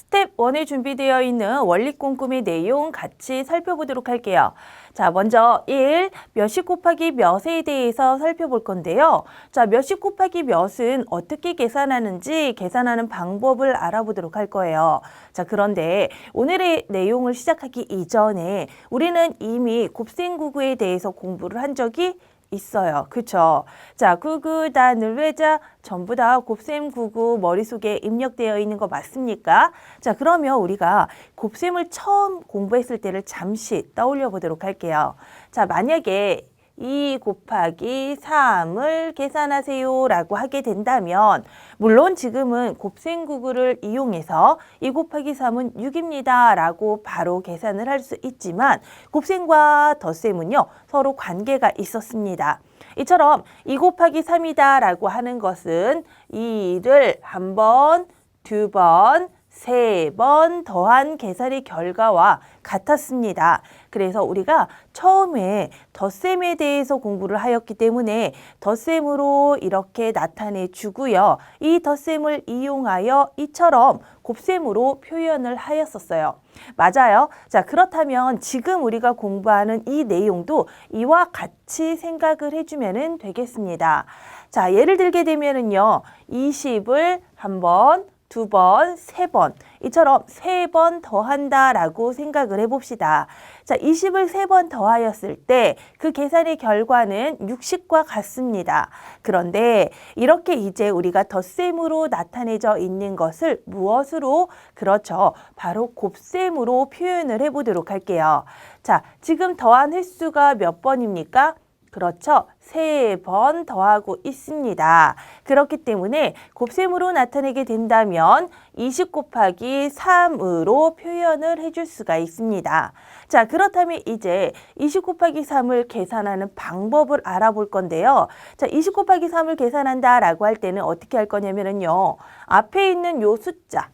스텝 1에 준비되어 있는 원리 꼼꼼의 내용 같이 살펴보도록 할게요. 자, 먼저 1, 몇십 곱하기 몇에 대해서 살펴볼 건데요. 자, 몇십 곱하기 몇은 어떻게 계산하는지 계산하는 방법을 알아보도록 할 거예요. 자, 그런데 오늘의 내용을 시작하기 이전에 우리는 이미 곱셈구구에 대해서 공부를 한 적이 있어요. 그쵸? 자, 구구, 단을, 외자 전부 다 곱셈구구 머릿속에 입력되어 있는 거 맞습니까? 자, 그러면 우리가 곱셈을 처음 공부했을 때를 잠시 떠올려 보도록 할게요. 자, 만약에 2 곱하기 3을 계산하세요 라고 하게 된다면 물론 지금은 곱셈구구를 이용해서 2 곱하기 3은 6입니다 라고 바로 계산을 할 수 있지만 곱셈과 덧셈은요 서로 관계가 있었습니다. 이처럼 2 곱하기 3이다 라고 하는 것은 2를 한 번, 두 번, 세 번 더한 계산의 결과와 같았습니다. 그래서 우리가 처음에 덧셈에 대해서 공부를 하였기 때문에 덧셈으로 이렇게 나타내 주고요. 이 덧셈을 이용하여 이처럼 곱셈으로 표현을 하였었어요. 맞아요. 자, 그렇다면 지금 우리가 공부하는 이 내용도 이와 같이 생각을 해주면 되겠습니다. 자, 예를 들게 되면은요. 20을 한번 두 번, 세 번, 이처럼 세 번 더한다라고 생각을 해봅시다. 자, 20을 세 번 더하였을 때 그 계산의 결과는 60과 같습니다. 그런데 이렇게 이제 우리가 덧셈으로 나타내져 있는 것을 무엇으로? 그렇죠. 바로 곱셈으로 표현을 해보도록 할게요. 자, 지금 더한 횟수가 몇 번입니까? 그렇죠. 3번 더하고 있습니다. 그렇기 때문에 곱셈으로 나타내게 된다면 20 곱하기 3으로 표현을 해줄 수가 있습니다. 자, 그렇다면 이제 20 곱하기 3을 계산하는 방법을 알아볼 건데요. 자, 20 곱하기 3을 계산한다 라고 할 때는 어떻게 할 거냐면요. 앞에 있는 요 숫자.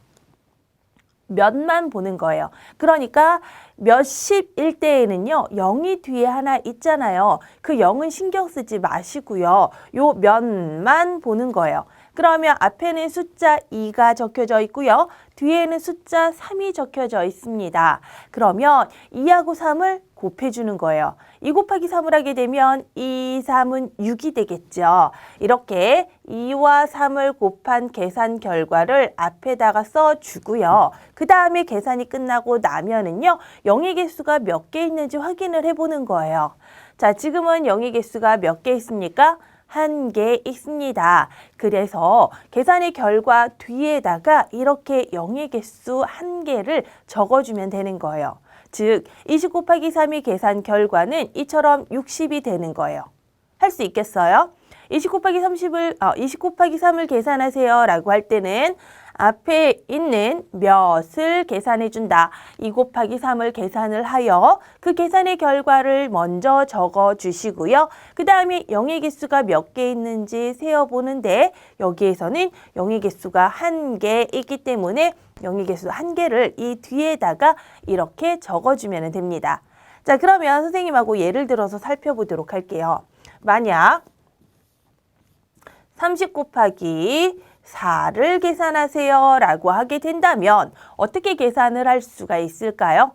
몇만 보는 거예요. 그러니까 몇십일 때에는요. 0이 뒤에 하나 있잖아요. 그 0은 신경 쓰지 마시고요. 요 몇만 보는 거예요. 그러면 앞에는 숫자 2가 적혀져 있고요. 뒤에는 숫자 3이 적혀져 있습니다. 그러면 2하고 3을 곱해주는 거예요. 2 곱하기 3을 하게 되면 2, 3은 6이 되겠죠. 이렇게 2와 3을 곱한 계산 결과를 앞에다가 써주고요. 그 다음에 계산이 끝나고 나면은요. 0의 개수가 몇 개 있는지 확인을 해보는 거예요. 자, 지금은 0의 개수가 몇 개 있습니까? 1개 있습니다. 그래서 계산의 결과 뒤에다가 이렇게 0의 개수 1개를 적어주면 되는 거예요. 즉, 20 곱하기 3의 계산 결과는 이처럼 60이 되는 거예요. 할 수 있겠어요? 20 곱하기 3을 계산하세요 라고 할 때는 앞에 있는 몇을 계산해 준다. 2 곱하기 3을 계산을 하여 그 계산의 결과를 먼저 적어 주시고요. 그 다음에 0의 개수가 몇 개 있는지 세어보는데 여기에서는 0의 개수가 1개 있기 때문에 0의 개수 1개를 이 뒤에다가 이렇게 적어주면 됩니다. 자, 그러면 선생님하고 예를 들어서 살펴보도록 할게요. 만약 30 곱하기 4를 계산하세요 라고 하게 된다면 어떻게 계산을 할 수가 있을까요?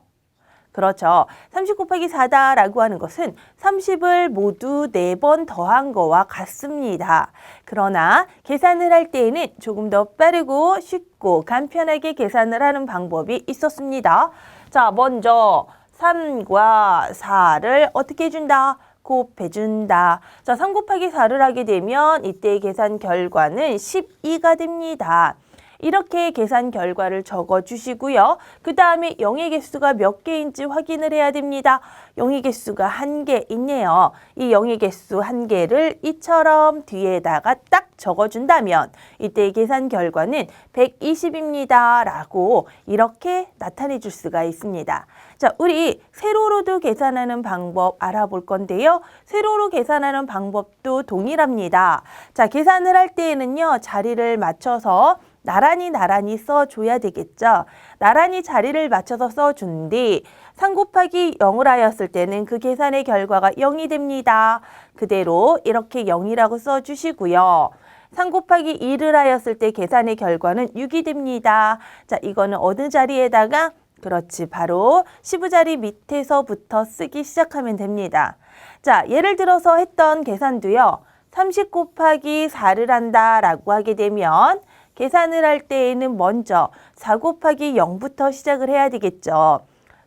그렇죠. 30 곱하기 4다 라고 하는 것은 30을 모두 4번 더한 거와 같습니다. 그러나 계산을 할 때에는 조금 더 빠르고 쉽고 간편하게 계산을 하는 방법이 있었습니다. 자, 먼저 3과 4를 어떻게 해준다? 곱해준다. 자, 3 곱하기 4를 하게 되면 이때의 계산 결과는 12가 됩니다. 이렇게 계산 결과를 적어주시고요. 그 다음에 0의 개수가 몇 개인지 확인을 해야 됩니다. 0의 개수가 1개 있네요. 이 0의 개수 1개를 이처럼 뒤에다가 딱 적어준다면 이때의 계산 결과는 120입니다. 라고 이렇게 나타내 줄 수가 있습니다. 자, 우리 세로로도 계산하는 방법 알아볼 건데요. 세로로 계산하는 방법도 동일합니다. 자, 계산을 할 때에는요. 자리를 맞춰서 나란히 써줘야 되겠죠. 나란히 자리를 맞춰서 써준 뒤 3 곱하기 0을 하였을 때는 그 계산의 결과가 0이 됩니다. 그대로 이렇게 0이라고 써주시고요. 3 곱하기 2를 하였을 때 계산의 결과는 6이 됩니다. 자, 이거는 어느 자리에다가 그렇지, 바로 15자리 밑에서부터 쓰기 시작하면 됩니다. 자, 예를 들어서 했던 계산도요. 30 곱하기 4를 한다라고 하게 되면 계산을 할 때에는 먼저 4 곱하기 0부터 시작을 해야 되겠죠.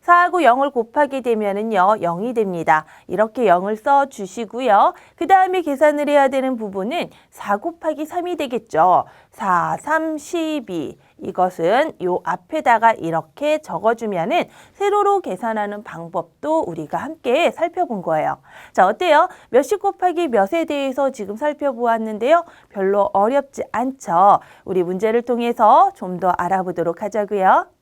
4하고 0을 곱하게 되면은요, 0이 됩니다. 이렇게 0을 써주시고요. 그 다음에 계산을 해야 되는 부분은 4 곱하기 3이 되겠죠. 4, 3, 12. 이것은 요 앞에다가 이렇게 적어주면은 세로로 계산하는 방법도 우리가 함께 살펴본 거예요. 자, 어때요? 몇십 곱하기 몇에 대해서 지금 살펴보았는데요. 별로 어렵지 않죠? 우리 문제를 통해서 좀 더 알아보도록 하자고요.